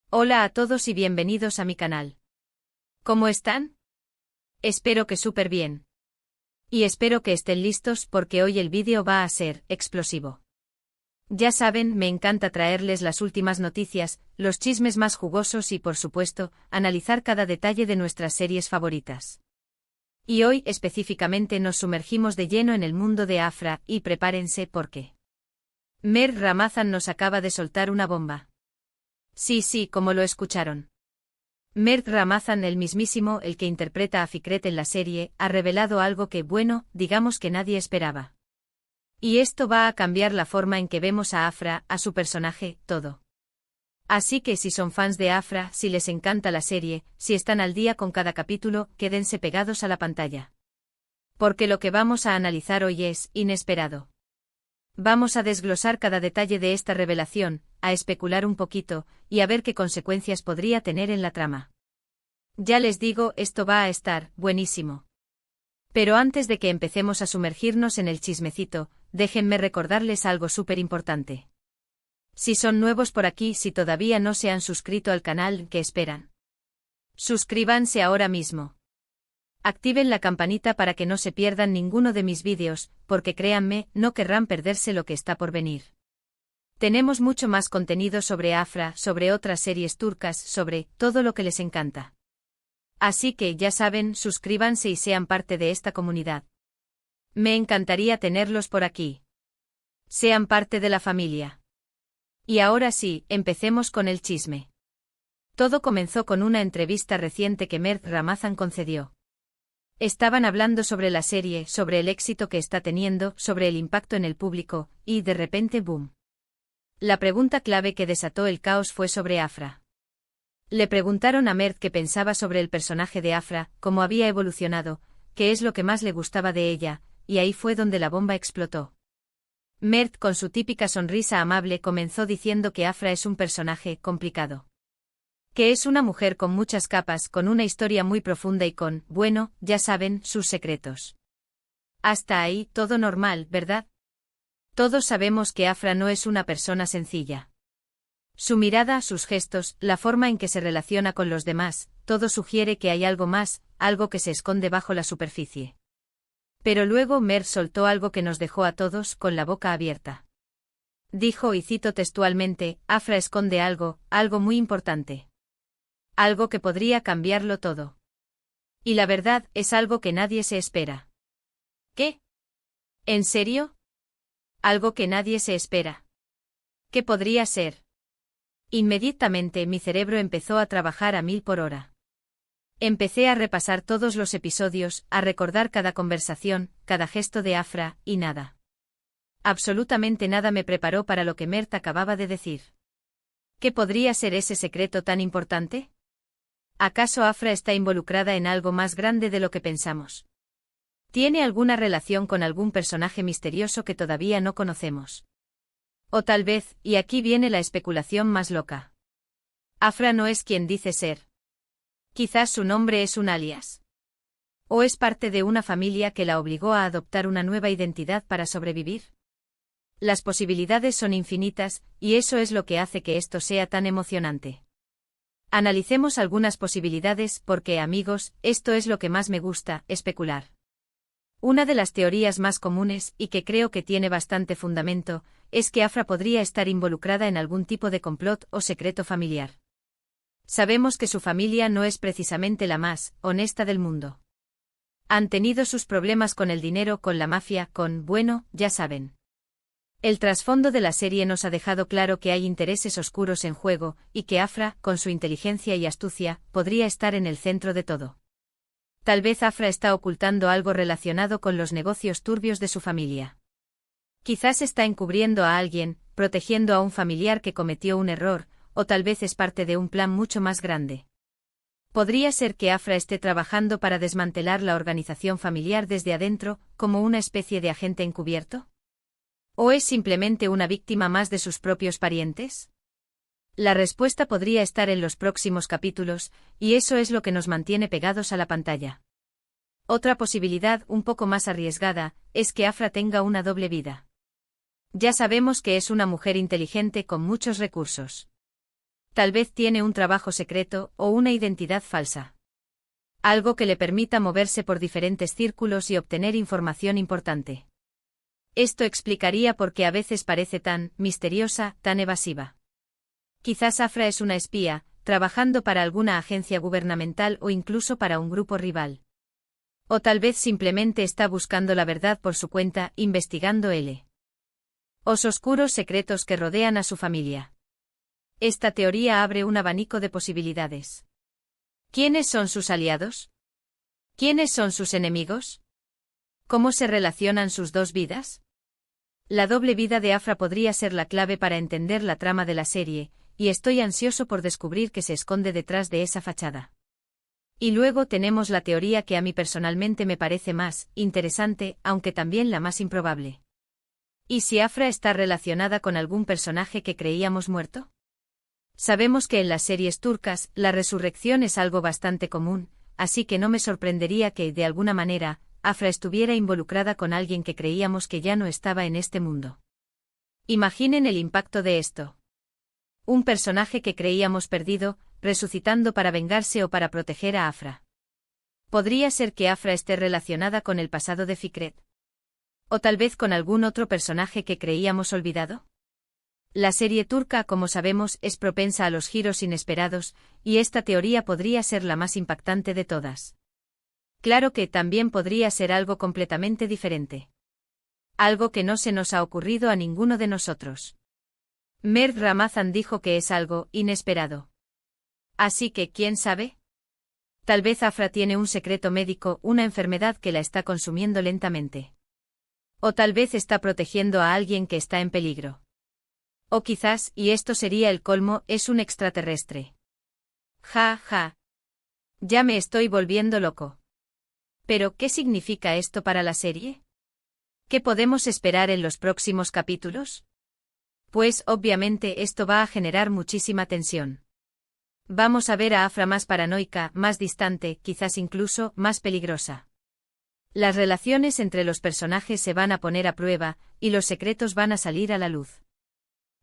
Hola a todos y bienvenidos a mi canal. ¿Cómo están? Espero que súper bien. Y espero que estén listos porque hoy el vídeo va a ser explosivo. Ya saben, me encanta traerles las últimas noticias, los chismes más jugosos y, por supuesto, analizar cada detalle de nuestras series favoritas. Y hoy específicamente nos sumergimos de lleno en el mundo de Afra y prepárense porque Mert Ramazan nos acaba de soltar una bomba. Sí, como lo escucharon. Mert Ramazan, el mismísimo, el que interpreta a Fikret en la serie, ha revelado algo que, bueno, digamos que nadie esperaba. Y esto va a cambiar la forma en que vemos a Afra, a su personaje, todo. Así que si son fans de Afra, si les encanta la serie, si están al día con cada capítulo, quédense pegados a la pantalla. Porque lo que vamos a analizar hoy es inesperado. Vamos a desglosar cada detalle de esta revelación, a especular un poquito, y a ver qué consecuencias podría tener en la trama. Ya les digo, esto va a estar buenísimo. Pero antes de que empecemos a sumergirnos en el chismecito, déjenme recordarles algo súper importante. Si son nuevos por aquí, si todavía no se han suscrito al canal, ¿qué esperan? Suscríbanse ahora mismo. Activen la campanita para que no se pierdan ninguno de mis vídeos, porque créanme, no querrán perderse lo que está por venir. Tenemos mucho más contenido sobre Afra, sobre otras series turcas, sobre todo lo que les encanta. Así que ya saben, suscríbanse y sean parte de esta comunidad. Me encantaría tenerlos por aquí. Sean parte de la familia. Y ahora sí, empecemos con el chisme. Todo comenzó con una entrevista reciente que Mert Ramazan concedió. Estaban hablando sobre la serie, sobre el éxito que está teniendo, sobre el impacto en el público, y de repente ¡boom! La pregunta clave que desató el caos fue sobre Afra. Le preguntaron a Mert qué pensaba sobre el personaje de Afra, cómo había evolucionado, qué es lo que más le gustaba de ella, y ahí fue donde la bomba explotó. Mert, con su típica sonrisa amable, comenzó diciendo que Afra es un personaje complicado. Que es una mujer con muchas capas, con una historia muy profunda y con, bueno, ya saben, sus secretos. Hasta ahí, todo normal, ¿verdad? Todos sabemos que Afra no es una persona sencilla. Su mirada, sus gestos, la forma en que se relaciona con los demás, todo sugiere que hay algo más, algo que se esconde bajo la superficie. Pero luego Mert soltó algo que nos dejó a todos con la boca abierta. Dijo, y cito textualmente, Afra esconde algo, algo muy importante. Algo que podría cambiarlo todo. Y la verdad, es algo que nadie se espera. ¿Qué? ¿En serio? Algo que nadie se espera. ¿Qué podría ser? Inmediatamente mi cerebro empezó a trabajar a 1000 por hora. Empecé a repasar todos los episodios, a recordar cada conversación, cada gesto de Afra, y nada. Absolutamente nada me preparó para lo que Mert acababa de decir. ¿Qué podría ser ese secreto tan importante? ¿Acaso Afra está involucrada en algo más grande de lo que pensamos? ¿Tiene alguna relación con algún personaje misterioso que todavía no conocemos? O tal vez, y aquí viene la especulación más loca. Afra no es quien dice ser. Quizás su nombre es un alias. ¿O es parte de una familia que la obligó a adoptar una nueva identidad para sobrevivir? Las posibilidades son infinitas, y eso es lo que hace que esto sea tan emocionante. Analicemos algunas posibilidades porque, amigos, esto es lo que más me gusta, especular. Una de las teorías más comunes, y que creo que tiene bastante fundamento, es que Afra podría estar involucrada en algún tipo de complot o secreto familiar. Sabemos que su familia no es precisamente la más honesta del mundo. Han tenido sus problemas con el dinero, con la mafia, con, bueno, ya saben. El trasfondo de la serie nos ha dejado claro que hay intereses oscuros en juego, y que Afra, con su inteligencia y astucia, podría estar en el centro de todo. Tal vez Afra está ocultando algo relacionado con los negocios turbios de su familia. Quizás está encubriendo a alguien, protegiendo a un familiar que cometió un error, o tal vez es parte de un plan mucho más grande. ¿Podría ser que Afra esté trabajando para desmantelar la organización familiar desde adentro, como una especie de agente encubierto? ¿O es simplemente una víctima más de sus propios parientes? La respuesta podría estar en los próximos capítulos, y eso es lo que nos mantiene pegados a la pantalla. Otra posibilidad, un poco más arriesgada, es que Afra tenga una doble vida. Ya sabemos que es una mujer inteligente con muchos recursos. Tal vez tiene un trabajo secreto o una identidad falsa. Algo que le permita moverse por diferentes círculos y obtener información importante. Esto explicaría por qué a veces parece tan misteriosa, tan evasiva. Quizás Afra es una espía, trabajando para alguna agencia gubernamental o incluso para un grupo rival. O tal vez simplemente está buscando la verdad por su cuenta, investigando los oscuros secretos que rodean a su familia. Esta teoría abre un abanico de posibilidades. ¿Quiénes son sus aliados? ¿Quiénes son sus enemigos? ¿Cómo se relacionan sus dos vidas? La doble vida de Afra podría ser la clave para entender la trama de la serie, y estoy ansioso por descubrir qué se esconde detrás de esa fachada. Y luego tenemos la teoría que a mí personalmente me parece más interesante, aunque también la más improbable. ¿Y si Afra está relacionada con algún personaje que creíamos muerto? Sabemos que en las series turcas, la resurrección es algo bastante común, así que no me sorprendería que, de alguna manera, Afra estuviera involucrada con alguien que creíamos que ya no estaba en este mundo. Imaginen el impacto de esto. Un personaje que creíamos perdido, resucitando para vengarse o para proteger a Afra. ¿Podría ser que Afra esté relacionada con el pasado de Fikret? ¿O tal vez con algún otro personaje que creíamos olvidado? La serie turca, como sabemos, es propensa a los giros inesperados, y esta teoría podría ser la más impactante de todas. Claro que también podría ser algo completamente diferente. Algo que no se nos ha ocurrido a ninguno de nosotros. Mert Ramazan dijo que es algo inesperado. Así que, ¿quién sabe? Tal vez Afra tiene un secreto médico, una enfermedad que la está consumiendo lentamente. O tal vez está protegiendo a alguien que está en peligro. O quizás, y esto sería el colmo, es un extraterrestre. Ja, ja. Ya me estoy volviendo loco. ¿Pero qué significa esto para la serie? ¿Qué podemos esperar en los próximos capítulos? Pues obviamente esto va a generar muchísima tensión. Vamos a ver a Afra más paranoica, más distante, quizás incluso más peligrosa. Las relaciones entre los personajes se van a poner a prueba, y los secretos van a salir a la luz.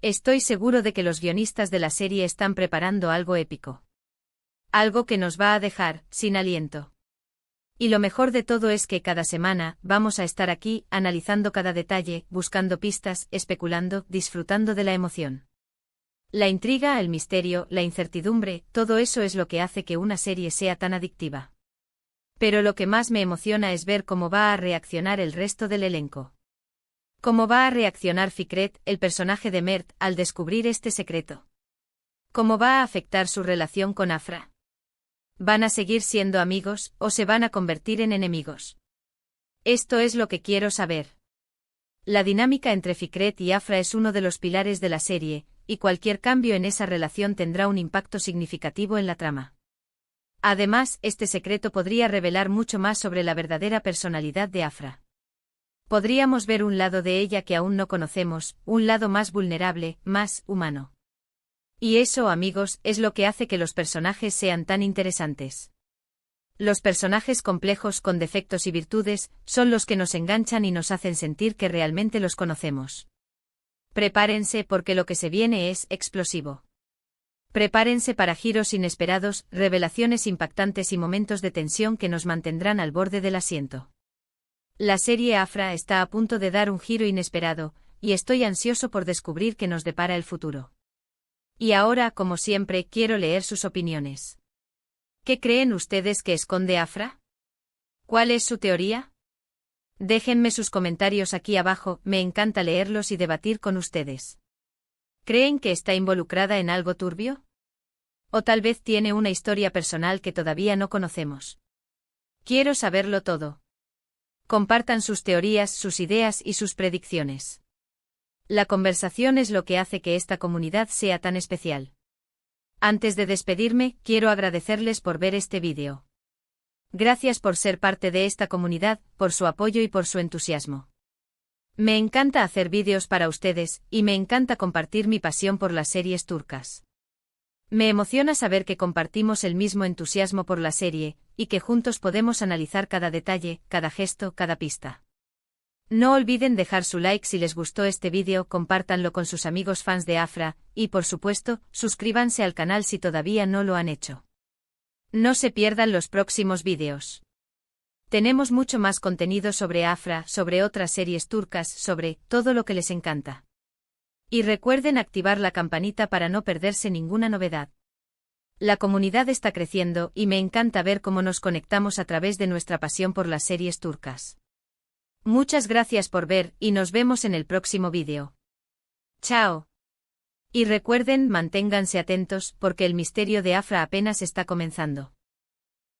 Estoy seguro de que los guionistas de la serie están preparando algo épico. Algo que nos va a dejar sin aliento. Y lo mejor de todo es que cada semana vamos a estar aquí, analizando cada detalle, buscando pistas, especulando, disfrutando de la emoción. La intriga, el misterio, la incertidumbre, todo eso es lo que hace que una serie sea tan adictiva. Pero lo que más me emociona es ver cómo va a reaccionar el resto del elenco. ¿Cómo va a reaccionar Fikret, el personaje de Mert, al descubrir este secreto? ¿Cómo va a afectar su relación con Afra? ¿Van a seguir siendo amigos, o se van a convertir en enemigos? Esto es lo que quiero saber. La dinámica entre Fikret y Afra es uno de los pilares de la serie, y cualquier cambio en esa relación tendrá un impacto significativo en la trama. Además, este secreto podría revelar mucho más sobre la verdadera personalidad de Afra. Podríamos ver un lado de ella que aún no conocemos, un lado más vulnerable, más humano. Y eso, amigos, es lo que hace que los personajes sean tan interesantes. Los personajes complejos con defectos y virtudes son los que nos enganchan y nos hacen sentir que realmente los conocemos. Prepárense porque lo que se viene es explosivo. Prepárense para giros inesperados, revelaciones impactantes y momentos de tensión que nos mantendrán al borde del asiento. La serie Afra está a punto de dar un giro inesperado, y estoy ansioso por descubrir qué nos depara el futuro. Y ahora, como siempre, quiero leer sus opiniones. ¿Qué creen ustedes que esconde Afra? ¿Cuál es su teoría? Déjenme sus comentarios aquí abajo, me encanta leerlos y debatir con ustedes. ¿Creen que está involucrada en algo turbio? ¿O tal vez tiene una historia personal que todavía no conocemos? Quiero saberlo todo. Compartan sus teorías, sus ideas y sus predicciones. La conversación es lo que hace que esta comunidad sea tan especial. Antes de despedirme, quiero agradecerles por ver este vídeo. Gracias por ser parte de esta comunidad, por su apoyo y por su entusiasmo. Me encanta hacer vídeos para ustedes, y me encanta compartir mi pasión por las series turcas. Me emociona saber que compartimos el mismo entusiasmo por la serie, y que juntos podemos analizar cada detalle, cada gesto, cada pista. No olviden dejar su like si les gustó este vídeo, compártanlo con sus amigos fans de Afra, y por supuesto, suscríbanse al canal si todavía no lo han hecho. No se pierdan los próximos vídeos. Tenemos mucho más contenido sobre Afra, sobre otras series turcas, sobre todo lo que les encanta. Y recuerden activar la campanita para no perderse ninguna novedad. La comunidad está creciendo y me encanta ver cómo nos conectamos a través de nuestra pasión por las series turcas. Muchas gracias por ver y nos vemos en el próximo vídeo. Chao. Y recuerden, manténganse atentos porque el misterio de Afra apenas está comenzando.